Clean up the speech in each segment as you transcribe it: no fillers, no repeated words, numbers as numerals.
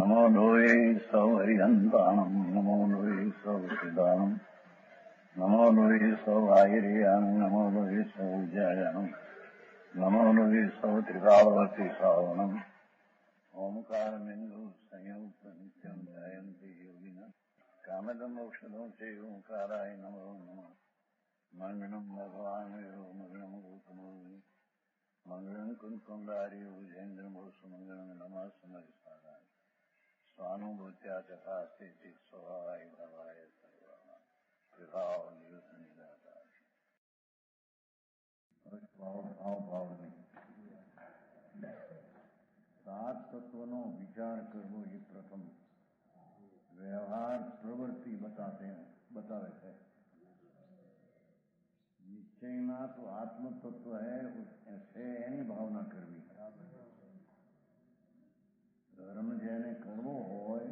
नमो लोये सौहरिहन्ताणम् नमो लोये सौसिदानम् नमो लोये सौभागिर्यानम् नमो लोये सौज्यायानम् नमो लोये सौत्रिकावती सावनम् ओंकारमिन्दु संयुक्त नित्यम् जयन्ति योगिनः कामदमोक्षदं चैव ओंकाराय नमो नमः मङ्गलम् भगवान् मङ्गलम् गौतमोऽग्नि मङ्गलम् कुन्कुण्डारि भुजेन्द्रमोसुमङ्गलम् नमः समरिसाराय स्वानुभूत्या चकास्ते स्वभावाय भवाय सर्वा विभाव निदाता भावनी सात तत्वों विचार करवो ये प्रथम व्यवहार प्रवृत्ति बतावे है। निश्चय में तो आत्म तत्व है, उससे एनी भावना करवी। धर्म जेने करवो होय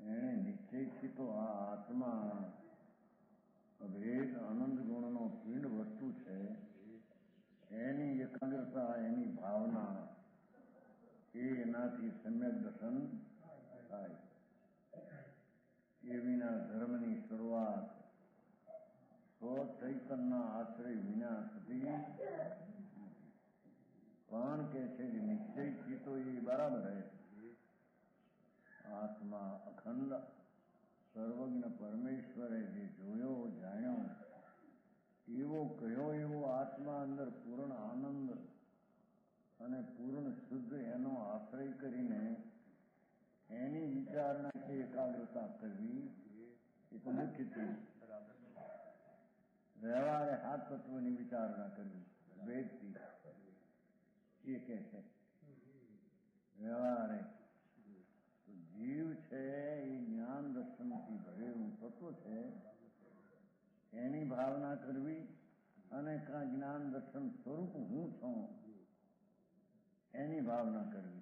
एने निश्चयથી तो आ आत्मा अभेद आनंद गुणनो पिंड वस्तु है, एनी एकाग्रता एनी भावना एनाथी सम्यक दर्शन थाय। ए विना धर्मनी शुरुआत स्व चैतन्य आश्रय विना थती पण के छे कि निश्चयથી तो ये बराबर है। आत्मा अखंड सर्वज्ञ परमेश्वरे जे जोयो जाण्यो एवो कयो एवो आत्मा अंदर पूर्ण आनंद अने पूर्ण शुद्ध एनो आश्रय करीने एनी विचारणा के एकाग्रता करवी ए तो मुख्य चीज। व्यवहार हाथ तत्वनी विचारणा करवी वेदथी ये कैसे व्यवहार है। तो जीव है ये ज्ञान दर्शन की भरेलू तत्व है, एनी भावना करवी अने का ज्ञान दर्शन स्वरूप हूँ छू एनी भावना करवी।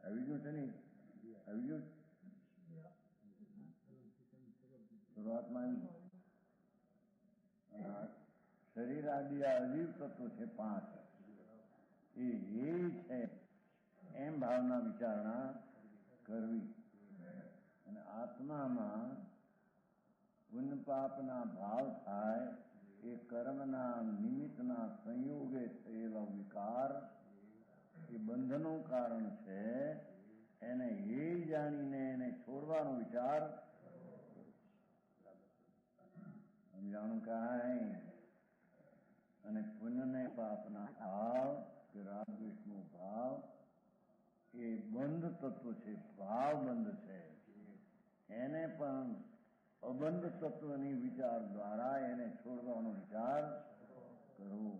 આવી ગયું છે ને? આવી ગયું શરૂઆતમાં શરીર આદિ આ અજીવ તત્વો છે પાંચ, એ છે એમ ભાવના વિચારણા કરવી। અને આત્મામાં પુણ્ય પાપના ભાવ થાય એ કર્મના નિમિત્તના સંયોગે થયેલો વિકાર એ બંધનું કારણ છે, એને એ જાણીને એને છોડવાનો વિચાર સમજાણું કાંઈ। અને પુણ્ય ને પાપના ભાવ કે રાગ દ્વેષનો ભાવ એ બંધ તત્વ છે, ભાવ બંધ છે, એને પણ અબંધ તત્વની વિચાર દ્વારા એને છોડવાનો વિચાર કરવો।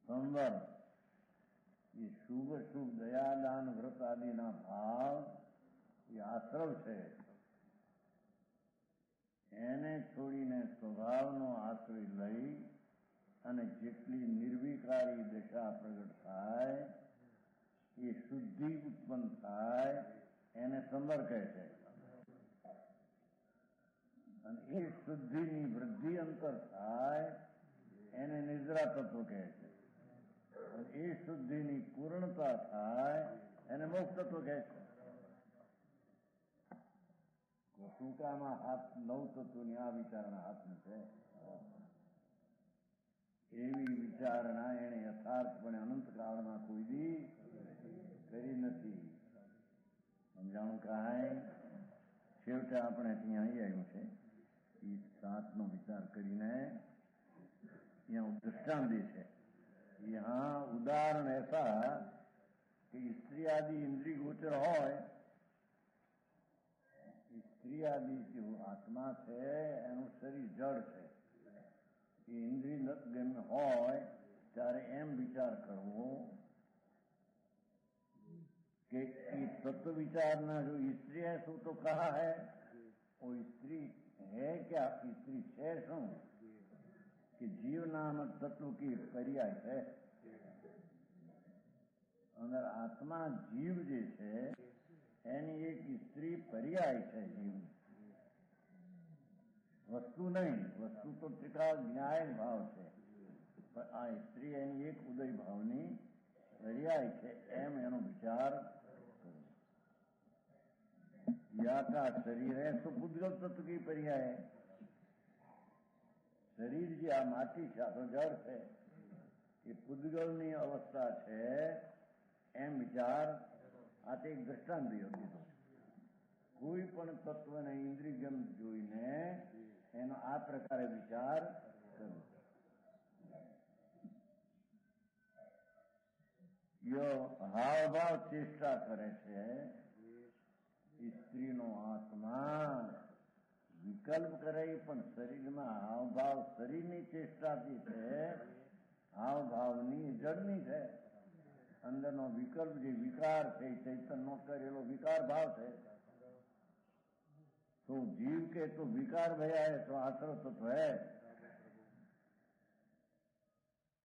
સંવર ये शुभ शुभ दयादान व्रत आदि ना भाव ये आश्रव है, एने छोड़ीने स्वभावनो आश्रय लई अने जेटली निर्विकारी दशा प्रगट थाय ये शुद्धि उत्पन्न थाय एने संवर कहे छे। अने ए शुद्धिनी वृद्धि अंतर थाय एने निद्रा तत्व कहे छे। ए शुद्धिनी पूर्णता थाय एने मोक्ष तत्व कहे छे। टूंकामां हाथ नव तत्वनी आ विचारणा हाथनी छे। एवी विचारणा एणे यथार्थपणे अनंत काळमां कोई दी करी नथी। समजाणुं कांई? छेवटे આપણે ત્યાં આવી આવ્યું છે એ સાતનો વિચાર કરીને ત્યાં દૃષ્ટાંત દે છે। यहाँ उदाहरण ऐसा कि स्त्री आदि इंद्रिय गोचर होय, स्त्री आदि जो आत्मा है एनु शरीर जड़ है, इंद्रिय गम्य होय त्यारे एम विचार करवो कि तत्व विचारना जो स्त्री है सो तो कहा है, वो स्त्री है क्या? स्त्री है शू कि जीव नामक तत्व की पर्याय है। अंदर आत्मा जीव जे छे एनी एक स्त्री पर्याय है। जीव वस्तु नहीं, वस्तु तो त्रिकाल न्याय भाव है, पर आ स्त्री एनी एक उदय भावनी પર્યાય છે એમ એનો વિચાર કરવો. યા શરીર હે તો પૂતગલ તત્વ કી પર્યાય. શરીર જે આ માટી છે, આ તો જળ છે, એ પૂતગલની અવસ્થા છે એમ વિચાર. આ તે એક દ્રષ્ટાંત દીધો. કોઈ પણ તત્વને ઇન્દ્રિયગમ જોઈને એનો આ પ્રકારે વિચાર કરવો. હાવભાવ ચેષ્ટા કરે છે. સ્ત્રીનો આત્મા વિકલ્પ કરે પણ શરીરમાં હાવભાવ શરીરની ચેષ્ટાથી છે, હાવભાવની જડની છે. અંદરનો વિકલ્પ જે વિકાર છે, ચૈતન્ય કરેલો વિકાર ભાવ છે. तो जीव के तो विकार भया है तो आश्रव तत्व है.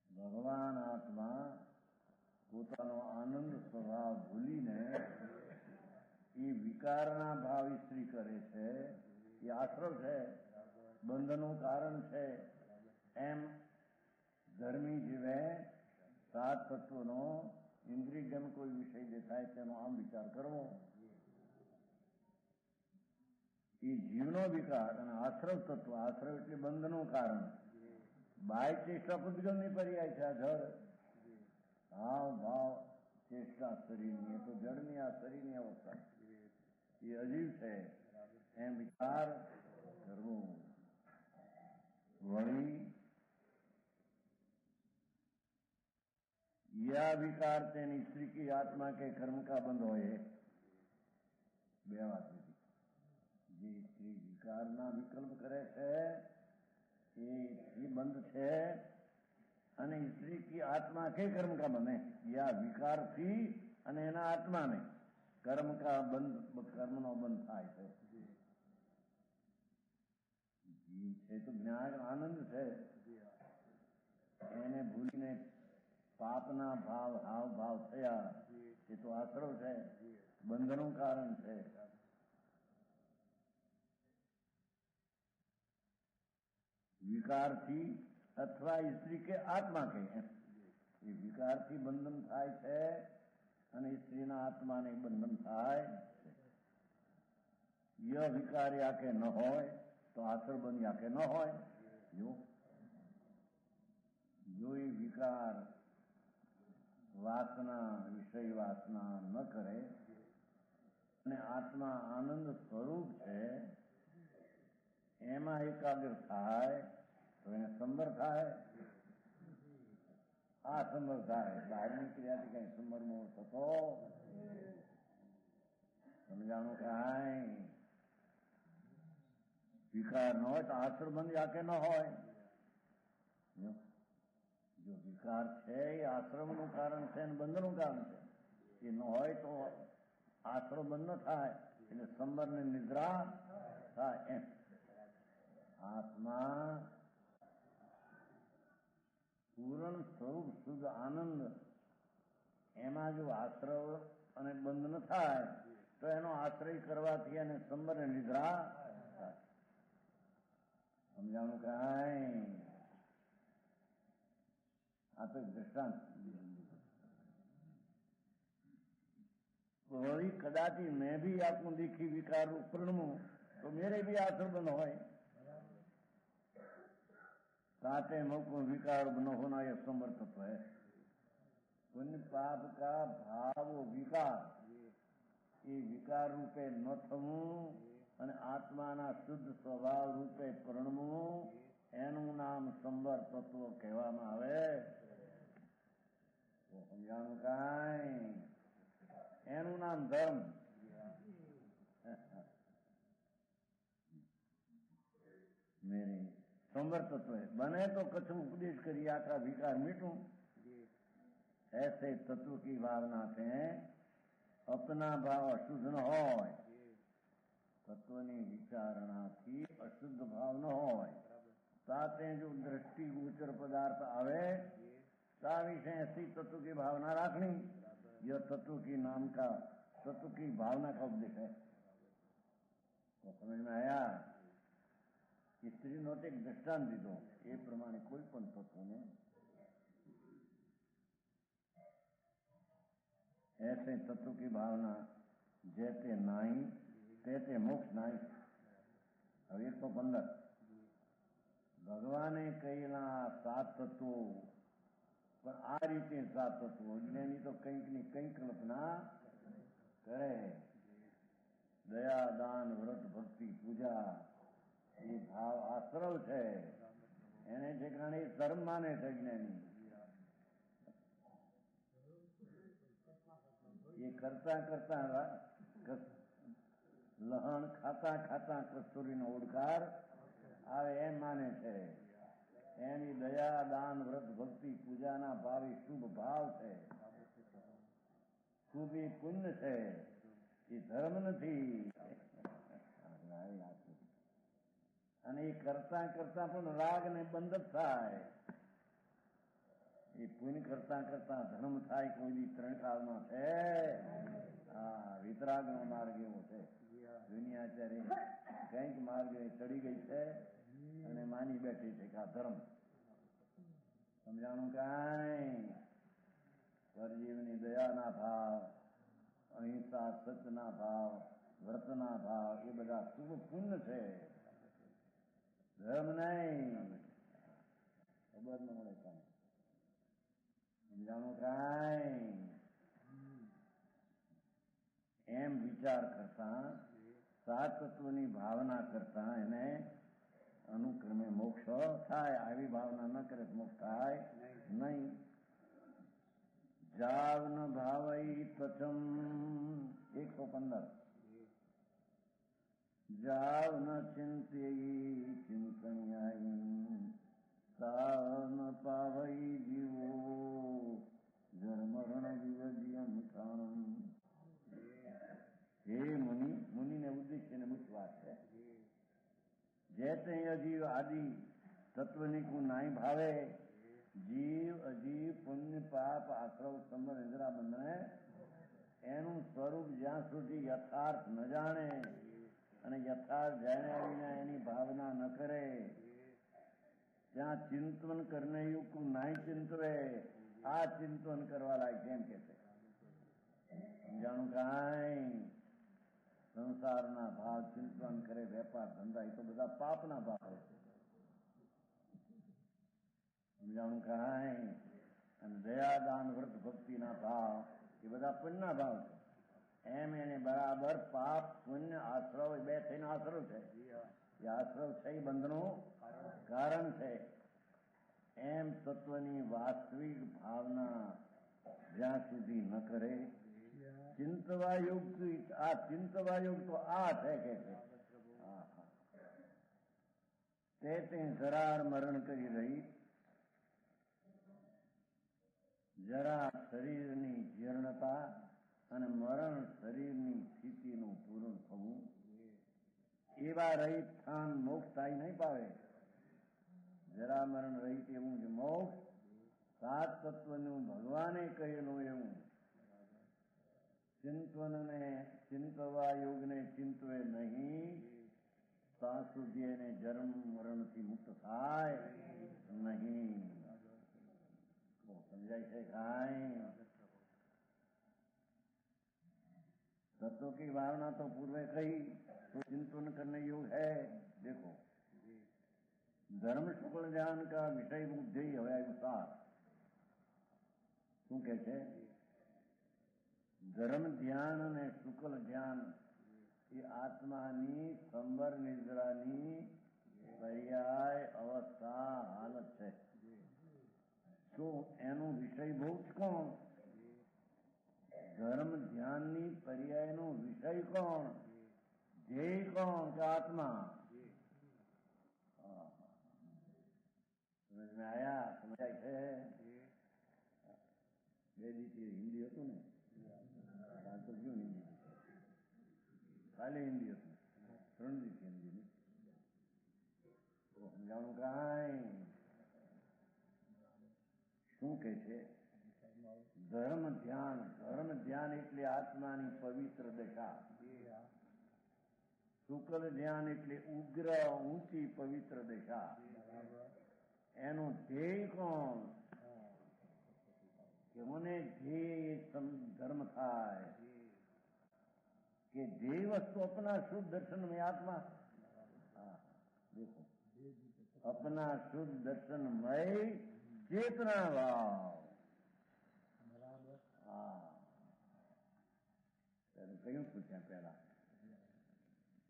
भगवान आत्मा પોતાનો આનંદ સ્વભાવ ભૂલીને એ વિકારના ભાવ સ્ત્રી કરે છે. એ આશ્રવ છે, બંધનું કારણ છે. એમ ધર્મી જીવે સાત તત્વનો ઇન્દ્રિયગમ કોઈ વિષય દેખાય તેનો આમ વિચાર કરવો. એ જીવનો વિકાર અને આશ્રવ તત્વ. આશ્રવ એટલે બંધનું કારણ. બાહ્ય ચેષ્ટા પૂતગલની પર્યાય છે. આ જળ હાવ ભાવ ચેષ્ટા શરીરની, એ તો જળની આ શરીરની અવસ્થા એ અજીવ છે એમ વિચાર કરવો. વળી યા વિકાર તેની સ્ત્રી કી આત્મા કે કર્મ કા બંધ હોય. બે વાત હતી. જે સ્ત્રી વિકારના વિકલ્પ કરે છે એ બંધ છે, અને સ્ત્રી કી આત્મા કે કર્મ કા બને. યા વિકારથી અને એના આત્માને કર્મ કા બંધ, કર્મનો બંધ થાય છે. જીવ છે તો જ્ઞાન આનંદ છે, એને ભૂલીને પાપના ભાવ હાવ ભાવ થયા. એ તો આશ્રવ છે, બંધનું કારણ છે. વિકારથી અથવા સ્ત્રી કે આત્મા કે એ વિકારથી બંધન થાય છે અને સ્ત્રીના આત્માને બંધન થાય છે. ય વિકાર યાકે ન હોય તો આશ્રવ બંધ યાકે ન હોય. જો એ વિકાર વાસના વિષય વાસના ન કરે અને આત્મા આનંદ સ્વરૂપ છે એમાં એકાગ્ર થાય તો એને સંબર થાય. આ સંબર થાય. બહારની ક્રિયાથી કઈ સંબર મોહ થતો સમજાણું. કાંઈ વિકાર ન હોય તો આશ્રમ બંધ યાકે ન હોય. જો વિકાર છે એ આશ્રમનું કારણ છે અને બંધનું કારણ છે. એ ન હોય તો આશ્રમ બંધ ન થાય, એટલે સંબર ને નિદ્રા થાય. એમ આત્મા પૂર્ણ સ્વરૂપ શુદ્ધ આનંદ, એમાં જો આશ્રવ અને બંધ ન થાય તો એનો આશ્રય કરવાથી એને સંબર ને નિદ્રા થાય. સમજાણું કાંઈ? આ તો દ્રષ્ટાંત. वही कदाचि मैं भी आपको देखी विकार रूप प्रणमू तो मेरे भी आश्रम बन हो ताते मुको विकार बन होना यह समर्थत्व है. पुण्य पाप का भाव विकार ये विकार रूपे न थવું અને આત્માના શુદ્ધ સ્વભાવ રૂપે પરણવું એનું નામ સંવર તત્વ કહેવામાં આવે. તો સમજાણું કાંઈ? એનું નામ ધર્મ. मेरे संवर तत्व है. बने तो कछु उपदेश करिए आका विकार मिटूं. ऐसे तत्व की भावना से अपना भाव अशुद्ध न हो. तत्वनी विचारणाથી અશુદ્ધ ભાવ ન હોય ताते जो दृष्टि गोचर पदार्थ आवे ता विषय ऐसी तत्व की भावना रखनी. यह तत्व की नाम का तत्व की भावना का उपदेश है. तो समझ में आया? स्त्री નો એક દ્રષ્ટાંત દીધો એ પ્રમાણે કોઈ પણ તત્વને ऐसे तत्व की भावना जैसे नाई तैसे मोक्ष नाई. હવે 115 ભગવાને કહેલા 7 તત્વો, પણ આ રીતે 7 તત્વો. જ્ઞાની તો કંઈક ની કંઈક કલ્પના કરે. દયા, દાન, વ્રત, ભક્તિ, પૂજા એ ભાવ આશ્રવ છે. એને જે કારણે ધર્મ માને છે જ્ઞાની. એ કરતા કરતા લહણ ખાતા ખાતા કસ્તુરીનો ઓડકાર આવે એમ માને છે. એની દયા, દાન, વ્રત, ભક્તિ, પૂજાના ભાવ એ શુભ ભાવ છે. શુભ એ પુણ્ય છે, એ ધર્મ નથી. અને એ કરતા કરતા પણ રાગ ને બંધ થાય. એ પુણ્ય કરતા કરતા ધર્મ થાય. કોઈ 3 કાળમાં છે. હા, વિતરાગ નો માર્ગ એવો છે. દુનિયા અત્યારે કંઈક માર્ગ ચડી ગઈ છે અને માની બેઠી છે કે આ ધર્મ. સમજાણું કાંઈ? પરજીવની દયાના ભાવ, અહિંસા સત્યના ભાવ, વ્રતના ભાવ એ બધા શુભ પુણ્ય છે, ધર્મ નહીં. ખબર ન મળે કાંઈ. સમજાણું કાંઈ? એમ વિચાર કરતા 7 તત્વની ભાવના કરતા એને અનુક્રમે મોક્ષ થાય. આવી ભાવના ન કરે મોક્ષ થાય નહીં. જાવ ન ભાવઈ પ્રથમ 115 જાવ ન ચિંતયી ચિંતન્યાયી સાવ ન પાવઈ જીવો જન્મરણ વિવજ્યમ ક્ષણમ. હે મુનિ, મુનિને ઉદ્દેશ્યને મુખ્ય વાત છે. જૈતે અજીવ આદિ તત્વની કો નાઈ ભાવે, જીવ અજીવ પુણ્ય પાપ આશ્રવ સંબંધ ઇન્દ્રા બંધને એનું સ્વરૂપ જ્યાં સુધી યથાર્થ ન જાણે અને યથાર્થ જાણ્યા વિના એની ભાવના ન કરે ત્યાં ચિંતન કરને યુગ નાઈ ચિંતવે. આ ચિંતન કરવા લાયક કેમ કે છે? સમજાણું કાંઈ? સંસારના ભાવ ચિંતન કરે, વેપાર ધંધા, એ તો બધા પાપના ભાવ છે. સમજાણું કાંઈ? અને દયા, દાન, વ્રત, ભક્તિના ભાવ એ બધા પુણ્યના ભાવ છે. એમ એને બરાબર પાપ પુણ્ય આશ્રવ 2 થઈને આશ્રવ છે. એ આશ્રવ છે એ બંધનું કારણ છે. એમ તત્વની વાસ્તવિક ભાવના જ્યાં સુધી ન કરે, ચિંતવા યુક્ત, આ ચિંતવા યુક્ત તો આ છે કે છે. તે જરાર મરણ કરી રહી. જરા શરીરની જીર્ણતા અને મરણ શરીરની સ્થિતિનું પૂર્ણ થવું, એવા રહિત સ્થાન મોક્ષ થાય નહીં પાવે. જરા મરણ રહિત એવું જ મોક્ષ 7 તત્વનું ભગવાને કહેલું એવું ચિંતવનને ચિંતવા યોગને ચિંતવે નહીં ત્યાં સુધી એને જન્મ મરણથી મુક્ત થાય નહીં. समझाई है काई? तत्व की भावना तो पूर्व कही, तो चिंतन करने योग है. देखो धर्म शुक्ल ज्ञान का विषय बुद्धि હવે અનુસાર શું કે છે? ધર્મ ધ્યાન અને શુક્લ ધ્યાન એ આત્માની સંબર નિદ્રાની પર્યાય અવસ્થા હાલત છે. શું એનું વિષય ભોગ કોણ? ધર્મ ધ્યાનની પર્યાયનો વિષય કોણ? ધ્યેય કોણ? કે આત્મા. સમજ में आया? સમજાય છે? બે દીથી હિન્દી હતું ને, હાલ તો શું હિન્દી, કાલે હિન્દી હતું, 3 દિવસ હિન્દી ને સમજાણું કાંઈ? શું કે છે? ધર્મ ધ્યાન એટલે આત્માની પવિત્ર દશા. શુક્લ ધ્યાન એટલે ઉગ્ર ઊંચી પવિત્ર દશા. એનું ધ્યેય કોણ? કે મને જે ધર્મ થાય કે જે વस्तु अपना शुद्ध दर्शन में आत्मा, देखो अपना शुद्ध दर्शनमय चेतना भाव, કયું પૂછ્યા પેલા?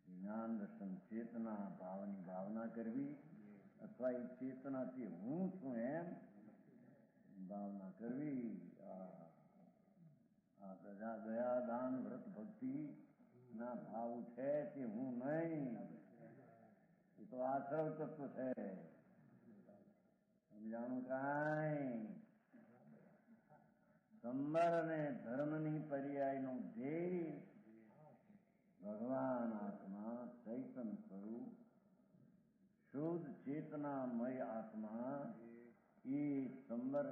જ્ઞાન દર્શન ચેતના ભાવની ભાવના કરવી અથવા એ ચેતનાથી હું છું એમ ભાવના કરવી. આ દયા દાન વ્રત ભક્તિ ના ભાવ છે તે હું નહીં, એ તો આશ્રવ તત્વ છે. સમજાણું કાંઈ? સંબર અને ધર્મની પર્યાયનું ધ્યેય ભગવાન આત્મા ચૈતન સ્વરૂપ શુદ્ધ ચેતનામય આત્મા એ સંબર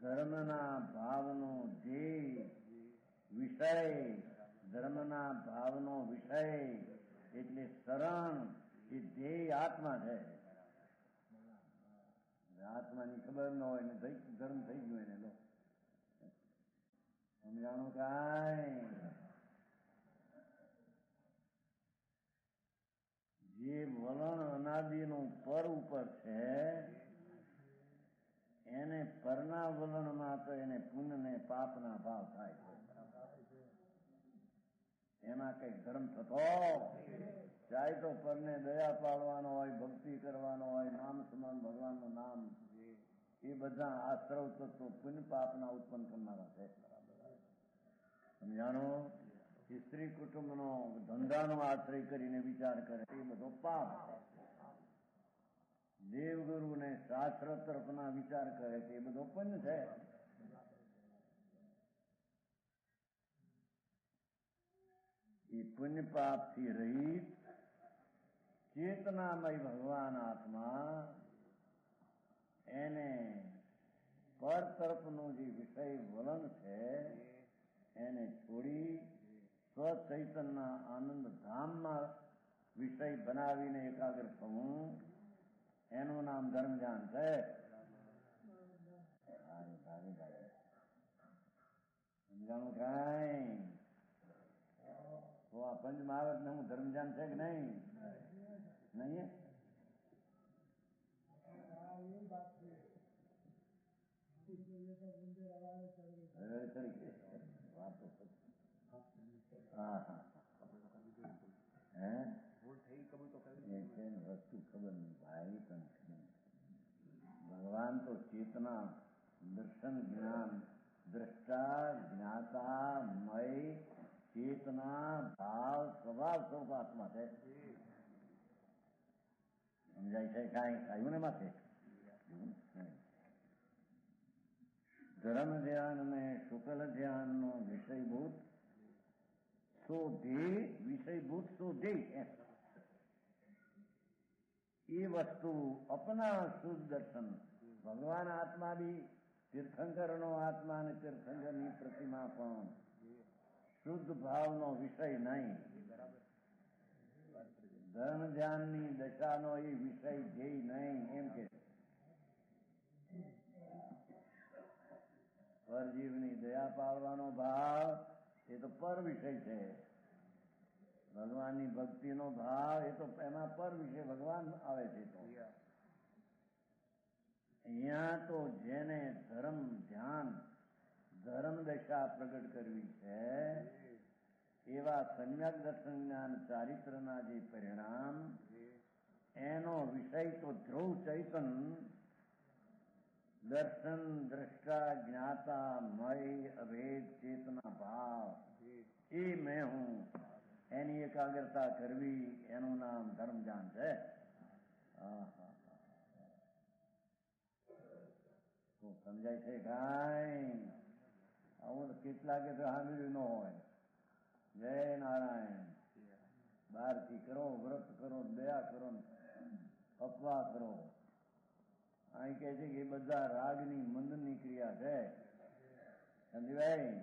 ધર્મના ભાવનો ધ્યેય વિષય, ધર્મના ભાવનો વિષય એટલે શરણ, એ ધ્યેય આત્મા છે. આત્માની ખબર ન હોય ને ધર્મ થઈ ગયો એને લો. સમજાણું કાંઈ? જે વલણ અનાદિનું પર ઉપર છે એને પરના વલણમાં તો એને પુણ્ય ને પાપના ભાવ થાય છે. એમાં કઈ ધર્મ થતો ચાહે તો પરને દયા પાડવાનો હોય, ભક્તિ કરવાનો હોય, નામ સ્મરણ, ભગવાનનું નામ, એ બધા આશ્રવ તત્વો પુણ્ય પાપના ઉત્પન્ન કરનારા છે. સમજાણો? સ્ત્રી કુટુંબનો ધંધાનો આશ્રય કરીને વિચાર કરે એ બધો પાપ છે. દેવગુરુ ને શાસ્ત્ર તરફના વિચાર કરે છે એ બધો પુણ્ય છે. એ પુણ્ય પાપ થી રહિત ચેતનામય ભગવાન આત્મા એને પર તરફનું જે વિષય વલણ છે એને છોડી સ્વચૈતનના આનંદ ધામમાં વિષય બનાવીને એકાગ્ર થવું, એનું નામ ધર્મ ધ્યાન છે. સમજાણું કાંઈ? તો આ પંચ મહાવત ને હું ધર્મ ધ્યાન છે કે નહીં? નહીં. વસ્તુ ખબર નહીં ભાઈ, પણ ભગવાન તો ચેતના દર્શન જ્ઞાન દ્રષ્ટા જ્ઞાતા મય ચેતના ભાવ સ્વભાવ સ્વરૂપ આત્મા છે. સમજાય છે કાંઈ? આવ્યું ને માથે? ધર્મ ધ્યાન અને શુક્લ ધ્યાન નો વિષયભૂત શોધે, વિષયભૂત શોધે એ વસ્તુ અપના શુદ્ધ દર્શન. ભગવાન આત્મા બી તીર્થંકર નો આત્મા અને તીર્થંકર ની પ્રતિમા પણ શુદ્ધ ભાવનો વિષય નહીં. ધર્મ ધ્યાનની દશાનો એ વિષય ધ્યેય નહીં. એમ કે પરજીવની દયા પાડવાનો ભાવ એ તો પર વિષય છે. ભગવાનની ભક્તિનો ભાવ એ તો એમાં પર વિષય ભગવાન આવે છે. તો અહીંયા તો જેને ધર્મ ધ્યાન ધર્મ દશા પ્રગટ કરવી છે એવા સમ્યક દર્શન જ્ઞાન ચારિત્રના જે પરિણામ, એનો વિષય તો ધ્રુવ ચૈતન દર્શન દ્રષ્ટા જ્ઞાતા મય અભેદ ચેતના ભાવ એ મેં હું, એની એકાગ્રતા કરવી, એનું નામ ધર્મ ધ્યાન છે. સમજાય છે કાંઈ? આવું કેટલાકે તો સાંભળ્યું ન હોય. જય નારાયણ. બહારથી કરો, વ્રત કરો, દયા કરો, અપવા કરો. અહીં કહે છે કે એ બધા રાગની મંદની ક્રિયા છે. સમજીભાઈ?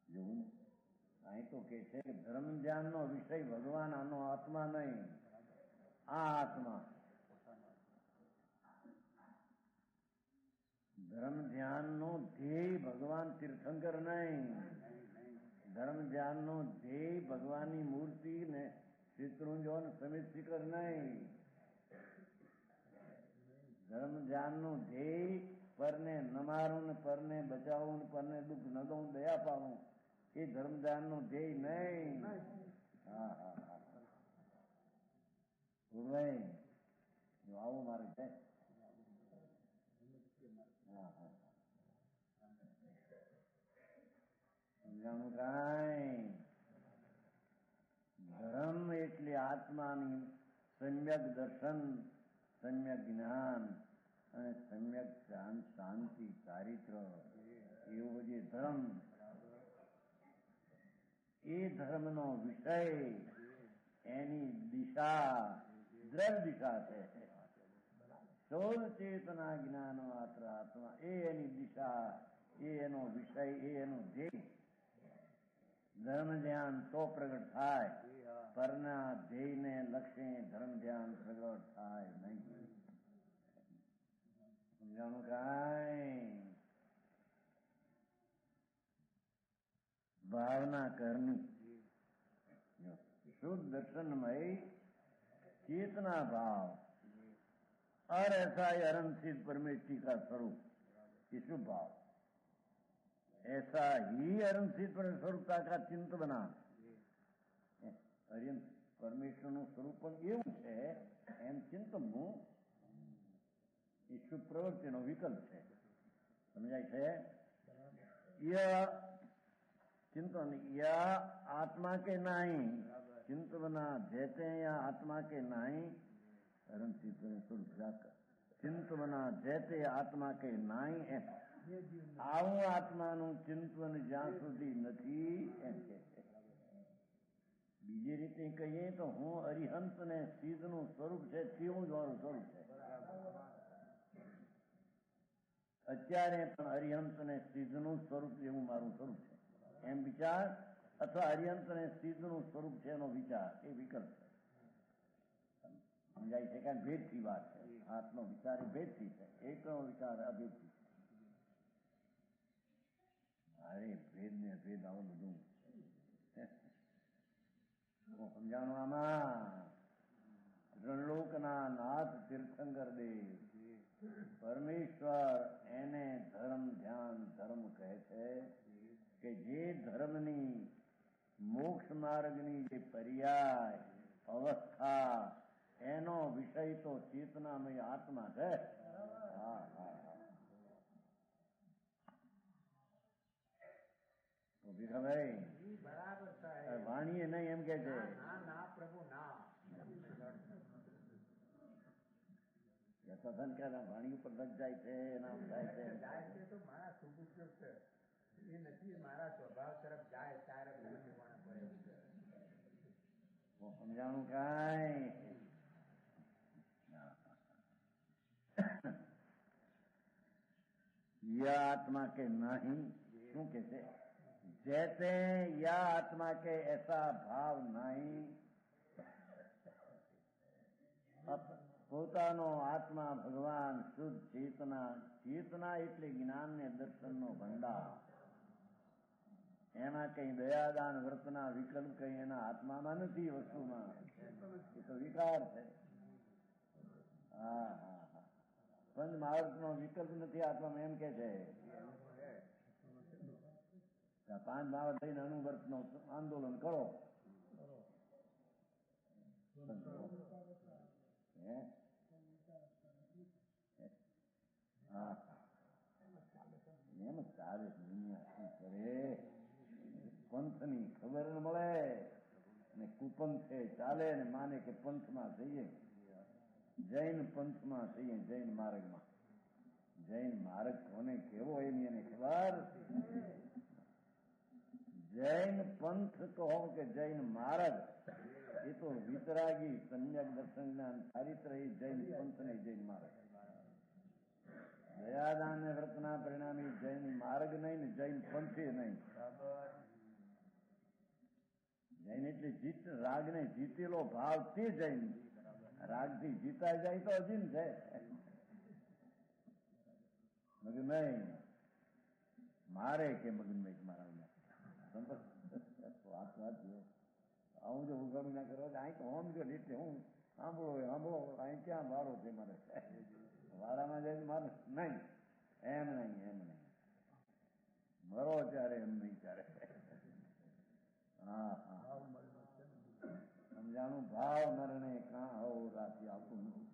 જોવું અહીં તો કે છે ધર્મ ધ્યાન નો વિષય ભગવાન, આનો આત્મા નહીં, આ આત્મા. ધર્મ ધ્યાનનો ધ્યેય ભગવાન તીર્થંકર નહીં. ધર્મ ધ્યાનનો ધ્યેય ભગવાનની મૂર્તિ ને શેત્રુંજય ને સમિત શિખર નહીં. ધર્મ ધ્યાનનું ધ્યેય પરને નમારું ને પરને બચાવું ને પરને દુઃખ ન દઉં, દયા પાવું, એ ધર્મ ધ્યાનનું ધ્યેય નહીં. હા હા હા ભાઈ આવું મારે છે. હા હા સમજાણું કાંઈ? ધર્મ એટલે આત્માની સમ્યક દર્શન, સમ્યક જ્ઞાન અને સમ્યક શાંતિ ચારિત્ર, એવો જે ધર્મ, એ ધર્મનો વિષય, એની દિશા દ્રઢ દિશા છે. સૌર ચેતના જ્ઞાન માત્ર આત્મા, એ એની દિશા, એ એનો વિષય, એ એનું ધ્યેય. ધર્મ ધ્યાન તો પ્રગટ થાય, પરના ધ્યેયને લક્ષ્ય ધર્મ ધ્યાન પ્રગટ થાય નહીં. સમજાણું કાંઈ? ભાવના કરની शुद्ध दर्शनमय चेतना भाव और ऐसा ही अरंसित परमेष्टि का स्वरूप, ये शुभ भाव, ऐसा ही अरंसित स्वरूपता का चिंत बना. પરમેશ્વરનું સ્વરૂપ પણ એવું છે એમ ચિંતનનું એ શુભ પ્રવૃત્તિનો વિકલ્પ છે. સમજાય છે? चिंतन या आत्मा के नहीं, चिंतवना जैते या आत्मा के नहीं, चिंतवना जैते आत्मा के नहीं એમ આવું આત્માનું ચિંતન જ્યાં સુધી નથી એમ કે છે. બીજી રીતે કહીએ તો હું અરિહંત ને સિદ્ધનું સ્વરૂપ છે તેવું જ મારું સ્વરૂપ છે. અત્યારે પણ અરિહંત ને સિદ્ધનું સ્વરૂપ જેવું મારું સ્વરૂપ છે એમ વિચાર, અથવા અરિહંત અને સિદ્ધનું સ્વરૂપ છે એનો વિચાર, એ વિકલ્પ છે. સમજાય છે? કારણ ભેદથી વાત છે. આત્મનો વિચાર એ ભેદથી છે, એકનો વિચાર અભેદથી છે. અરે ભેદ ને ભેદ આવું બધું સમજાણું આમાં. ત્રણલોકના નાથ તીર્થંકર દેવ પરમેશ્વર એને ધર્મ ધ્યાન ધર્મ કહે છે કે જે ધર્મની મોક્ષ માર્ગની જે પર્યાય અવસ્થા, એનો વિષય તો ચેતનામય આત્મા છે. હા હા ભીખાભાઈ વાણીએ નહીં એમ કે છે. પ્રભુ ના સધન કે વાણી ઉપર લગ જાય છે, નામ થાય છે તો મારા શુભ ઉપયોગ છે, એ નથી મારા સ્વભાવ તરફ જાય ત્યારે સમજાણું કાંઈ? યા આત્મા કે નહીં શું કે છે? जैसे या आत्मा के ऐसा भाव नहीं, પોતાનો આત્મા ભગવાન શુદ્ધ ચેતના, ચેતના એટલે જ્ઞાન ને દર્શન નો ભંડાર. એમાં કઈ દયાદાન વ્રતના વિકલ્પ કઈ એના આત્મામાં નથી, વસ્તુમાં એ તો વિકાર છે. હા હા હા પંચ મહાવર્ત નો વિકલ્પ નથી આત્મામાં એમ કે છે. 5 મહાવર્ત થઈને અનુવ્રત નું આંદોલન કરો. એમ ચાલે દુનિયા શું કરે? પંથની ખબર ન મળે ને કુપંથે ચાલે ને માને કે પંથમાં જઈએ, જૈન પંથમાં જઈએ, જૈન માર્ગમાં. જૈન માર્ગ કોને કેવો એની એને ખબર. જૈન પંથ કહો કે જૈન માર્ગ, એ તો વિતરાગી સમ્યક દર્શન જ્ઞાન ચારિત્ર એ જૈન પંથ ને જૈન માર્ગ. દયાદાન ને વ્રતના પરિણામી જૈન માર્ગ નહીં ને જૈન પંથે નહીં. જૈન એટલે જીત, રાગને જીતેલો ભાવ તે જૈન. રાગથી જીતાઈ જાય તો અજીન છે. મગન નહીં મારે કે મગન ભાઈ મારા વાત વાત હું જો ઉઘાડું ના કરવા અહીં તો હોમ ગયો એટલે હું સાંભળો અહીં ક્યાં વારો છે મારે વારામાં જાય મારે નહીં એમ નહીં મરો ત્યારે એમ નહીં ત્યારે હા હા સમજાણું ભાવ નરણે કાં હો રાશિ આવતું નથી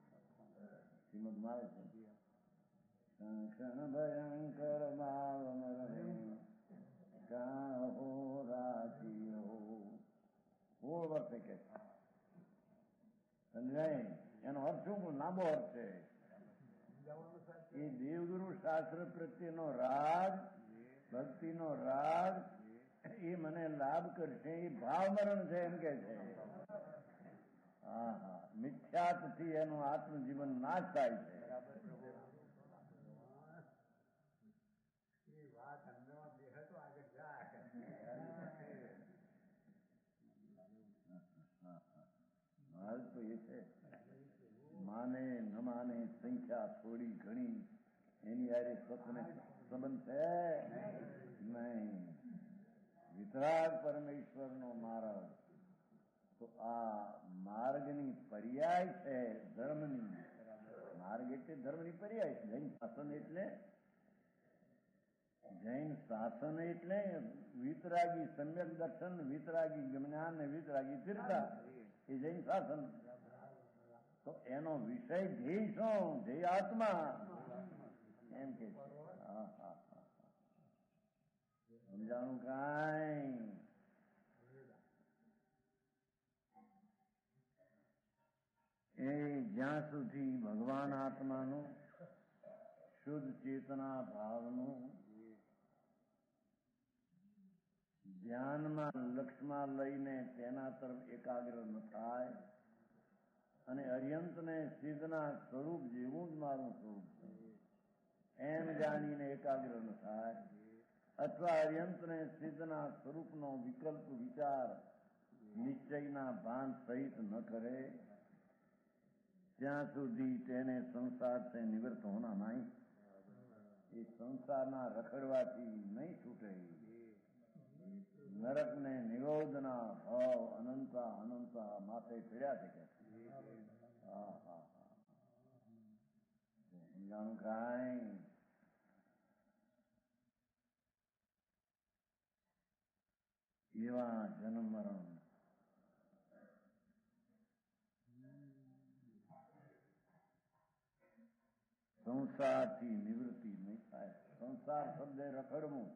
શ્રીમદ મારે છે ક્ષણ ભયંકર ભાવ નરણે કાં હો રાશિ હો મૂળ વર્તે કે સમજાય એનો અર્થ શું લાંબો અર્થ છે એ દેવગુરુ શાસ્ત્ર પ્રત્યેનો રાગ ભક્તિનો રાગ એ મને લાભ કરશે એ ભાવ મરણ છે એમ કે છે હા હા મિથ્યાથી એનું આત્મજીવન નાશ થાય છે હાલ તો એ છે માને ન માને સંખ્યા થોડી ઘણી એની હારે સત્સંગ સંબંધ છે નહીં વિતરાગ પરમેશ્વરનો માર્ગ તો આ માર્ગની પર્યાય છે ધર્મની માર્ગ એટલે ધર્મની પર્યાય છે જૈન શાસન એટલે વિતરાગી સમ્યક દર્શન વિતરાગી જ્ઞાન ને વિતરાગી તીર્થા એ જૈન શાસન તો એનો વિષય ધ્યેય શું ધ્યેય આત્મા એમ કે છે હા હા હા સમજાણું કાંઈ એ જ્યાં સુધી ભગવાન આત્માનું શુદ્ધ ચેતના ભાવનું ધ્યાનમાં લક્ષમાં લઈને તેના તરફ એકાગ્ર ન થાય અને અર્યંતને સિદ્ધના સ્વરૂપ જેવું જ મારું સ્વરૂપ છે એમ જાણીને એકાગ્ર ન થાય અથવા અર્યંતને સિદ્ધના સ્વરૂપનો વિકલ્પ વિચાર નિશ્ચયના ભાન સહિત ન કરે ત્યાં સુધી તેને સંસાર से નિવૃત્ત હોના નહીં એ સંસારના રખડવાથી નહીં છૂટે નરકને નિરોધના ભાવ અનંતા માથે ચડ્યા છે કે હા હા હા સમજાણું કાંઈ એવા જન્મ મરણ સંસારથી નિવૃત્તિ નહીં થાય સંસાર શબ્દે રખડવું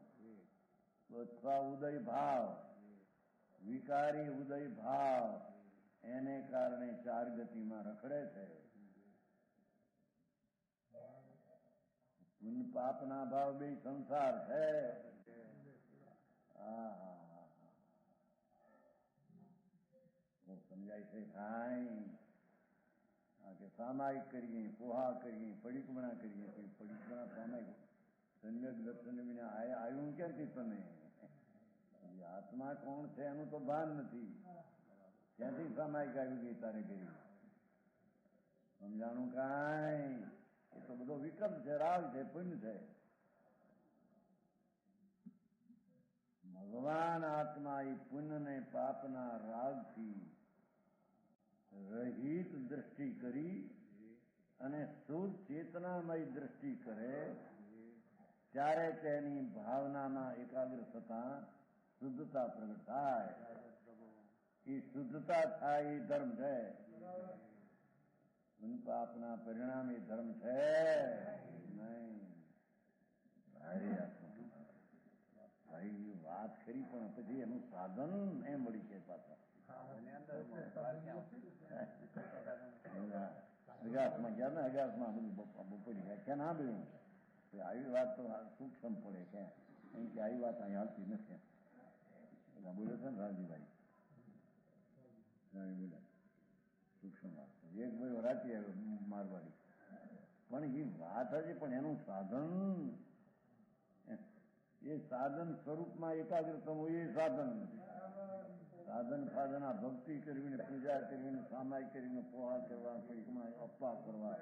અથવા ઉદય ભાવ વિકારી ઉદય ભાવ એને કારણે ચાર ગતિમાં રખડે છે પુણ્ય પાપના ભાવ બે સંસાર છે હા હા હા સમજાય છે કાંઈ કે સામાયિક કરીએ પોહા કરીએ પડીકમણા કરીએ પડીકમણા સામાયિક સમ્યક દર્શન વિના આવ્યું ક્યાંથી તમે આત્મા કોણ છે એનું તો ભાન નથી ક્યાંથી સામાયિક આવી ગઈ તારે કરી સમજાણું કાંઈ એ તો બધો વિકલ્પ છે રાગ છે પુણ્ય છે ભગવાન આત્મા એ પુણ્ય ને પાપના રાગથી રહિત દ્રષ્ટિ કરી અને શુદ્ધ ચેતનામય દ્રષ્ટિ કરે ત્યારે તેની ભાવનામાં એકાગ્ર થતા શુદ્ધતા પ્રગટ થાય એ શુદ્ધતા થાય એ ધર્મ છે પાપના પરિણામ એ ધર્મ છે નહીં ભાઈ વાત કરી પણ પછી એનું સાધન એમ મળી છે પાછા અગાસમાં ગયા ને અગાસમાં બધું બપોરી ગયા ક્યાં ના બધું આવી વાત તો સૂક્ષ્મ પડે ક્યાં એમ કે આવી વાત અહીં હાલતી નથી એટલે બોલે છે ને રાજીભાઈ બોલે સૂક્ષ્મ વાત એક ભાઈ રાતી આવ્યો મારવાડી પણ એ વાત હશે પણ એનું સાધન એ સાધન સ્વરૂપમાં એકાગ્રતમ હોય એ સાધન સાધન સાધના ભક્તિ કરવીને પૂજા કરવીને સામાયિક કરીને પોહા કરવા અપ્પા કરવા